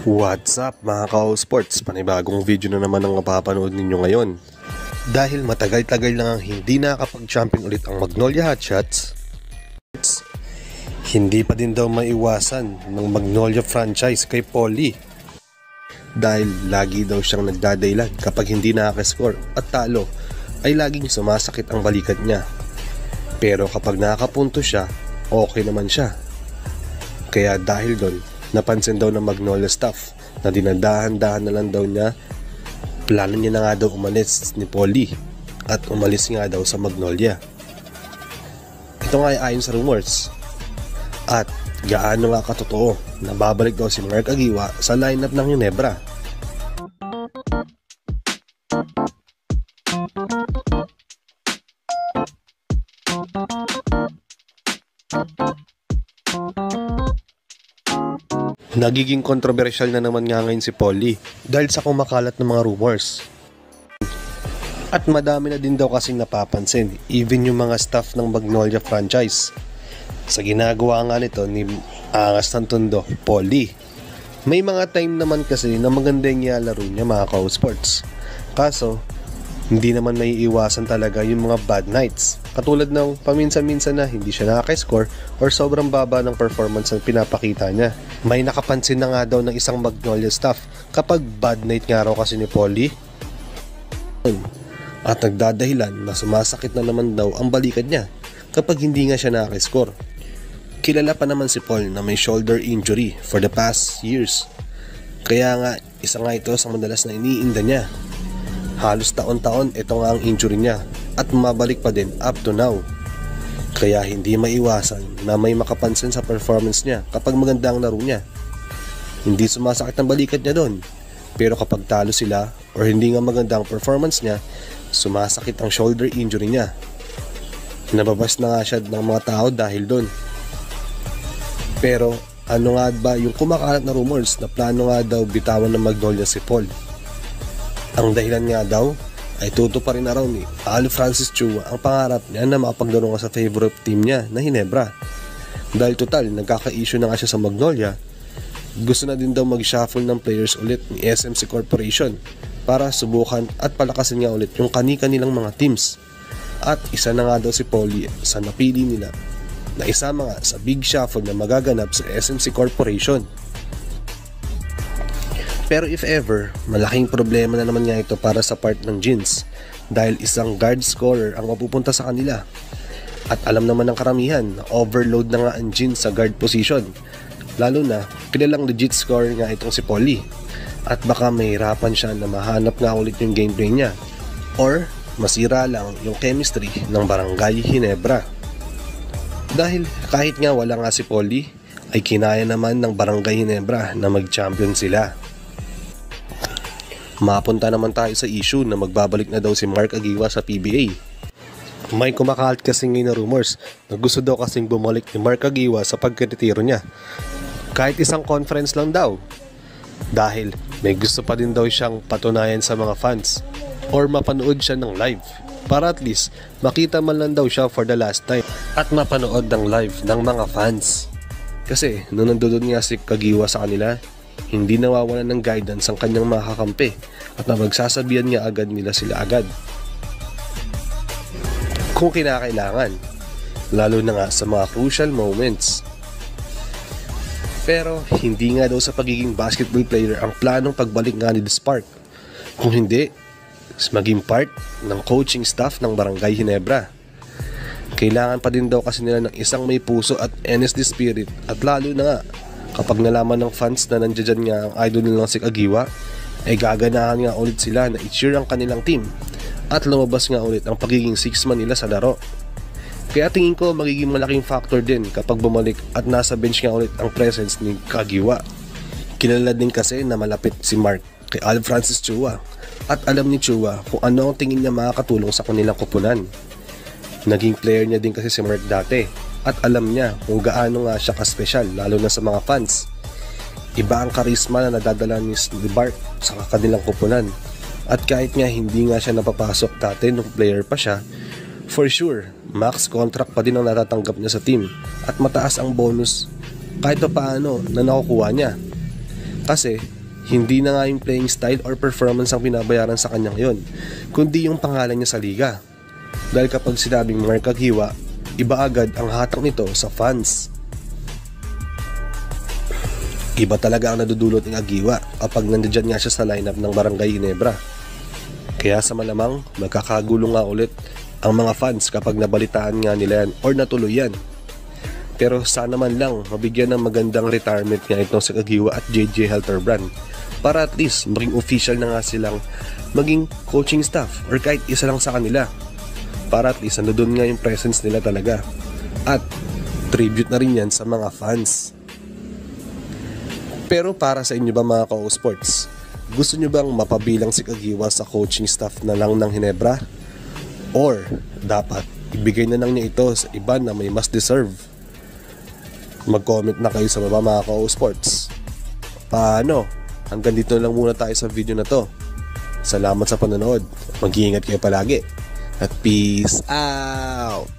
What's up mga ka-all-sports? Panibagong video na naman ang mapapanood ninyo ngayon. Dahil matagal-tagal lang ang hindi nakakapag-champion ulit ang Magnolia Hotshots, hindi pa din daw maiwasan ng Magnolia franchise kay Paulie. Dahil lagi daw siyang nagdadaylan kapag hindi nakaka-score at talo ay laging sumasakit ang balikat niya. Pero kapag nakakapunto siya, okay naman siya. Kaya dahil doon, napansin daw ng Magnolia staff na dinadahan-dahan na lang daw niya. Plano niya na nga daw umalis ni Paulie at umalis nga daw sa Magnolia. Ito nga ay ayon sa rumors. At gaano nga katotoo na babalik daw si Mark Aguiwa sa lineup ng Ginebra. Nagiging kontrobersyal na naman nga ngayon si Paulie dahil sa kumakalat ng mga rumors. At madami na din daw kasing napapansin, even yung mga staff ng Magnolia franchise, sa ginagawa nga nito ni Angas ng Tondo, Paulie. May mga time naman kasi na maganda yung laro niya mga ka-sports. Kaso, hindi naman may iwasan talaga yung mga bad nights. Katulad ng paminsan-minsan na hindi siya nakaka-score or sobrang baba ng performance na pinapakita niya. May nakapansin na nga daw ng isang Magnolia staff kapag bad night nga raw kasi ni Paulie. At nagdadahilan na sumasakit na naman daw ang balikat niya kapag hindi nga siya nakaka-score. Kilala pa naman si Paul na may shoulder injury for the past years. Kaya nga isa nga ito sa madalas na iniinda niya. Halos taon-taon ito nga ang injury niya at mabalik pa din up to now. Kaya hindi maiwasan na may makapansin sa performance niya kapag maganda ang laro niya. Hindi sumasakit ang balikat niya doon. Pero kapag talo sila or hindi nga maganda ang performance niya, sumasakit ang shoulder injury niya. Nababas na nga siya ng mga tao dahil doon. Pero ano nga ba yung kumakalat na rumors na plano nga daw bitawan ng Magnolia si Paul? Ang dahilan nga daw ay tutuparin na raw ni Ali Francis Chua ang pangarap niya na makapaglaro nga sa favorite team niya na Ginebra. Dahil total nagkaka-issue na nga siya sa Magnolia, gusto na din daw mag-shuffle ng players ulit ni SMC Corporation para subukan at palakasin nga ulit yung kani-kanilang mga teams. At isa na nga daw si Paulie sa napili nila na isama nga sa big shuffle na magaganap sa SMC Corporation. Pero if ever, malaking problema na naman nga ito para sa part ng Gins dahil isang guard scorer ang mapupunta sa kanila. At alam naman ng karamihan na overload na nga ang Gins sa guard position, lalo na kilalang legit scorer nga itong si Paulie. At baka mahirapan siya na mahanap nga ulit yung gameplay niya or masira lang yung chemistry ng Barangay Ginebra. Dahil kahit nga wala nga si Paulie, ay kinaya naman ng Barangay Ginebra na mag-champion sila. Mapunta naman tayo sa issue na magbabalik na daw si Mark Aguiwa sa PBA. May kumakalat kasi ngayon na rumors na gusto daw kasing bumalik ni Mark Aguiwa sa pagkatitiro niya. Kahit isang conference lang daw. Dahil may gusto pa din daw siyang patunayan sa mga fans or mapanood siya ng live. Para at least makita man lang daw siya for the last time at mapanood ng live ng mga fans. Kasi nung nandun nga si Aguiwa sa kanila, hindi nawawalan ng guidance ang kanyang mga kakampi at mapagsasabihan nga agad nila sila agad kung kinakailangan, lalo na nga sa mga crucial moments. Pero hindi nga daw sa pagiging basketball player ang planong pagbalik nga ni The Spark. Kung hindi, maging part ng coaching staff ng Barangay Ginebra. Kailangan pa din daw kasi nila ng isang may puso at NSD spirit at lalo na nga kapag nalaman ng fans na nandiyan nga ang idol nilang si Aguiwa, ay gaganahan nga ulit sila na i-cheer ang kanilang team at lumabas nga ulit ang pagiging 6-man nila sa laro. Kaya tingin ko magiging malaking factor din kapag bumalik at nasa bench nga ulit ang presence ni Aguiwa. Kilala din kasi na malapit si Mark kay Ali Francis Chua at alam ni Chua kung ano ang tingin niya makakatulong sa kanilang kupunan. Naging player niya din kasi si Mark dati at alam niya kung gaano nga siya ka-special lalo na sa mga fans. Iba ang karisma na nadadala ni Bart sa kanilang kupunan. At kahit nga hindi nga siya napapasok dati nung player pa siya, for sure, max contract pa din ang natatanggap niya sa team at mataas ang bonus kahit pa paano na nakukuha niya. Kasi hindi na nga yung playing style or performance ang binabayaran sa kanya ngayon, kundi yung pangalan niya sa liga. Dahil kapag sinabing Mark Aguiwa, iba agad ang hatak nito sa fans. Iba talaga ang nadudulot ng Aguiwa kapag nandiyan nga siya sa lineup ng Barangay Ginebra. Kaya sa malamang magkakagulo nga ulit ang mga fans kapag nabalitaan nga nila yan or natuloy yan. Pero sana man lang mabigyan ng magandang retirement nga itong si Aguiwa at JJ Helterbrand para at least maging official na nga silang maging coaching staff or kahit isa lang sa kanila, para at least nandun nga yung presence nila talaga at tribute na rin yan sa mga fans. Pero para sa inyo ba mga ka-sports, gusto nyo bang mapabilang si Aguiwa sa coaching staff na lang ng Ginebra? Or dapat ibigay na lang niya ito sa iba na may mas deserve? Mag-comment na kayo sa baba mga ka-sports. Paano? Hanggang dito lang muna tayo sa video na to. Salamat sa panonood. Mag-iingat kayo palagi. At peace out!